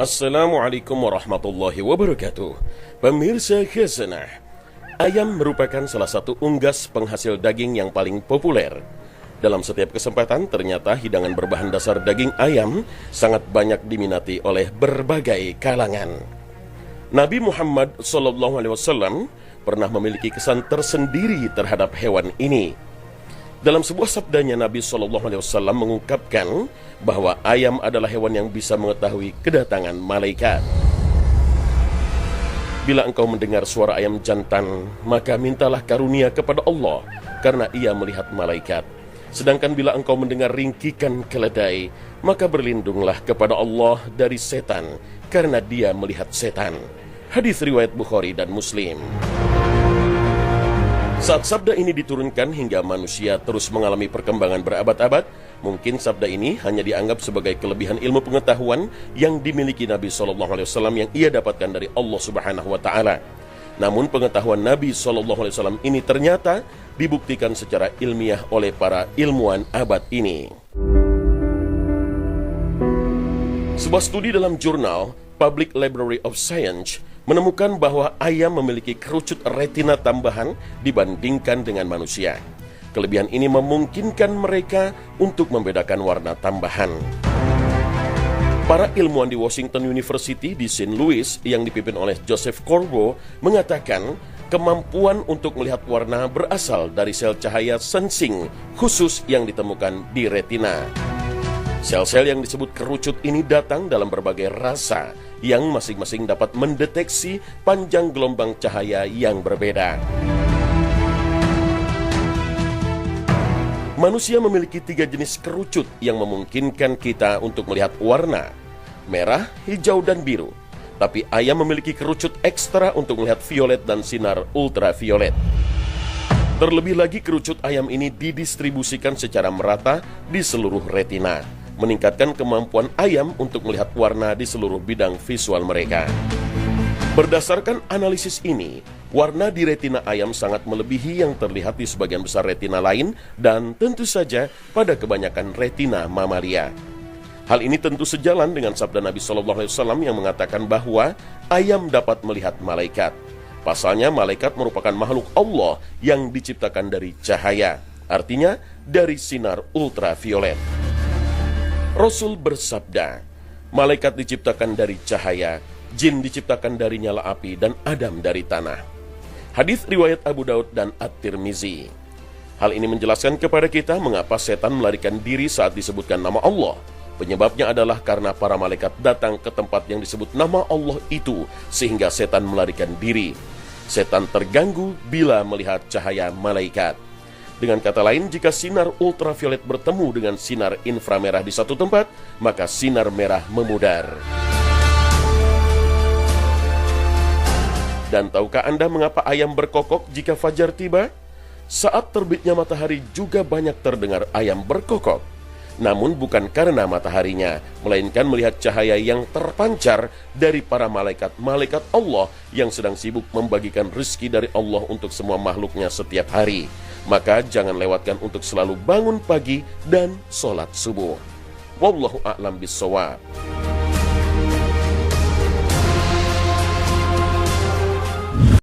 Assalamualaikum warahmatullahi wabarakatuh. Pemirsa Khazanah, ayam merupakan salah satu unggas penghasil daging yang paling populer. Dalam setiap kesempatan, ternyata hidangan berbahan dasar daging ayam sangat banyak diminati oleh berbagai kalangan. Nabi Muhammad SAW pernah memiliki kesan tersendiri terhadap hewan ini. Dalam sebuah sabdanya, Nabi SAW mengungkapkan bahwa ayam adalah hewan yang bisa mengetahui kedatangan malaikat. Bila engkau mendengar suara ayam jantan, maka mintalah karunia kepada Allah, karena ia melihat malaikat. Sedangkan bila engkau mendengar ringkikan keledai, maka berlindunglah kepada Allah dari setan, karena dia melihat setan. Hadis riwayat Bukhari dan Muslim. Saat sabda ini diturunkan hingga manusia terus mengalami perkembangan berabad-abad, mungkin sabda ini hanya dianggap sebagai kelebihan ilmu pengetahuan yang dimiliki Nabi SAW yang ia dapatkan dari Allah Subhanahu wa Ta'ala. Namun pengetahuan Nabi SAW ini ternyata dibuktikan secara ilmiah oleh para ilmuwan abad ini. Sebuah studi dalam jurnal Public Library of Science menemukan bahwa ayam memiliki kerucut retina tambahan dibandingkan dengan manusia. Kelebihan ini memungkinkan mereka untuk membedakan warna tambahan. Para ilmuwan di Washington University di St. Louis yang dipimpin oleh Joseph Corbo mengatakan kemampuan untuk melihat warna berasal dari sel cahaya sensing khusus yang ditemukan di retina. Sel-sel yang disebut kerucut ini datang dalam berbagai rasa yang masing-masing dapat mendeteksi panjang gelombang cahaya yang berbeda. Manusia memiliki 3 jenis kerucut yang memungkinkan kita untuk melihat warna: merah, hijau, dan biru. Tapi ayam memiliki kerucut ekstra untuk melihat violet dan sinar ultraviolet. Terlebih lagi, kerucut ayam ini didistribusikan secara merata di seluruh retina, meningkatkan kemampuan ayam untuk melihat warna di seluruh bidang visual mereka. Berdasarkan analisis ini, warna di retina ayam sangat melebihi yang terlihat di sebagian besar retina lain dan tentu saja pada kebanyakan retina mamalia. Hal ini tentu sejalan dengan sabda Nabi SAW yang mengatakan bahwa ayam dapat melihat malaikat. Pasalnya, malaikat merupakan makhluk Allah yang diciptakan dari cahaya, artinya dari sinar ultraviolet. Rasul bersabda, malaikat diciptakan dari cahaya, jin diciptakan dari nyala api, dan Adam dari tanah. Hadis riwayat Abu Daud dan At-Tirmizi. Hal ini menjelaskan kepada kita mengapa setan melarikan diri saat disebutkan nama Allah. Penyebabnya adalah karena para malaikat datang ke tempat yang disebut nama Allah itu, sehingga setan melarikan diri. Setan terganggu bila melihat cahaya malaikat. Dengan kata lain, jika sinar ultraviolet bertemu dengan sinar inframerah di satu tempat, maka sinar merah memudar. Dan tahukah Anda mengapa ayam berkokok jika fajar tiba? Saat terbitnya matahari juga banyak terdengar ayam berkokok. Namun bukan karena mataharinya, melainkan melihat cahaya yang terpancar dari para malaikat Allah yang sedang sibuk membagikan rezeki dari Allah untuk semua makhluknya setiap hari. Maka jangan lewatkan untuk selalu bangun pagi dan sholat subuh. Wallahu a'lam bishawab.